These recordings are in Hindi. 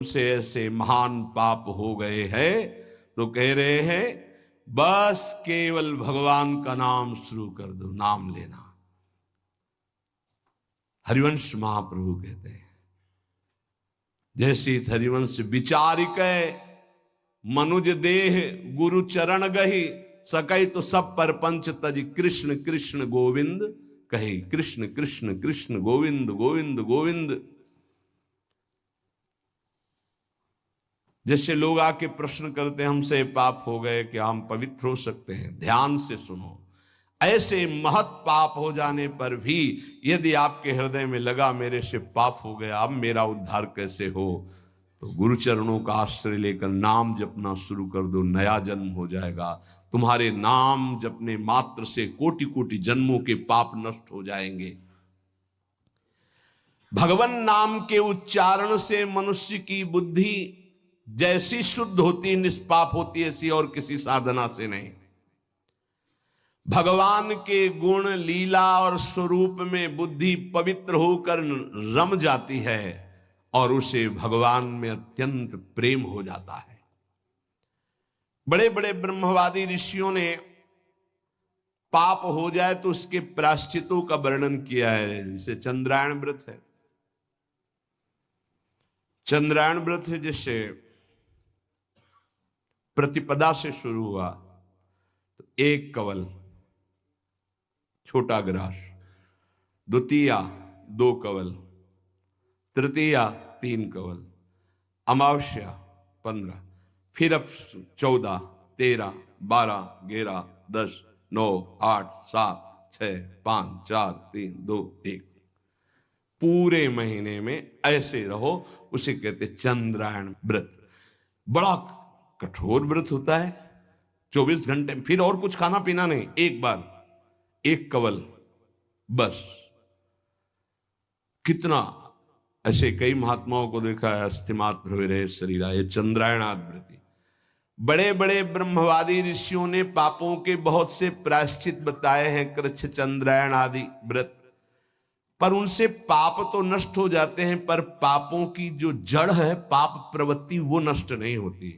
से ऐसे महान पाप हो गए हैं तो कह रहे हैं बस केवल भगवान का नाम शुरू कर दो, नाम लेना। हरिवंश महाप्रभु कहते हैं जैसे हरिवंश विचारिक मनुज देह गुरु चरण गही सकै तो सब पर पंच तज कृष्ण कृष्ण गोविंद कहे। कृष्ण कृष्ण कृष्ण गोविंद गोविंद गोविंद। जैसे लोग आके प्रश्न करते हैं हमसे पाप हो गए, क्या हम पवित्र हो सकते हैं? ध्यान से सुनो, ऐसे महत पाप हो जाने पर भी यदि आपके हृदय में लगा मेरे से पाप हो गया, अब मेरा उद्धार कैसे हो, तो गुरु चरणों का आश्रय लेकर नाम जपना शुरू कर दो, नया जन्म हो जाएगा। तुम्हारे नाम जपने मात्र से कोटि कोटि जन्मों के पाप नष्ट हो जाएंगे। भगवान नाम के उच्चारण से मनुष्य की बुद्धि जैसी शुद्ध होती निष्पाप होती ऐसी और किसी साधना से नहीं। भगवान के गुण लीला और स्वरूप में बुद्धि पवित्र होकर रम जाती है और उसे भगवान में अत्यंत प्रेम हो जाता है। बड़े बड़े ब्रह्मवादी ऋषियों ने पाप हो जाए तो उसके प्रायश्चितों का वर्णन किया है। जैसे चंद्रायण व्रत है, चंद्रायण व्रत है जैसे प्रतिपदा से शुरू हुआ तो एक कवल छोटा ग्रास, द्वितीया 2 कवल, तृतीया 3 कवल, अमावस्या 15, फिर अब 14, 13, 12, 11, 10, 9, 8, 7, 6, 5, 4, 3, 2, 1। पूरे महीने में ऐसे रहो, उसे कहते चंद्रायण व्रत। बड़ा कठोर व्रत होता है, 24 घंटे, फिर और कुछ खाना पीना नहीं, एक बार 1 कवल बस। कितना ऐसे कई महात्माओं को देखा है, अस्थिमात्र हुए रहे शरीरा, ये चंद्रायणाव्रति। बड़े बड़े ब्रह्मवादी ऋषियों ने पापों के बहुत से प्रायश्चित बताए हैं, कृच्छ चंद्रायण आदि व्रत, पर उनसे पाप तो नष्ट हो जाते हैं, पर पापों की जो जड़ है पाप प्रवृत्ति वो नष्ट नहीं होती।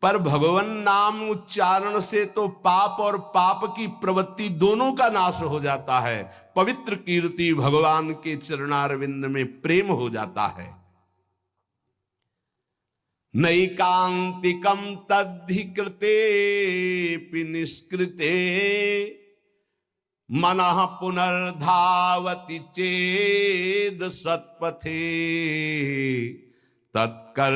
पर भगवान नाम उच्चारण से तो पाप और पाप की प्रवृत्ति दोनों का नाश हो जाता है। पवित्र कीर्ति भगवान के चरणारविंद में प्रेम हो जाता है। नैकांतिकम तद्धि निष्कृते मनः पुनर्धावति चेद सत्पथे तत्कर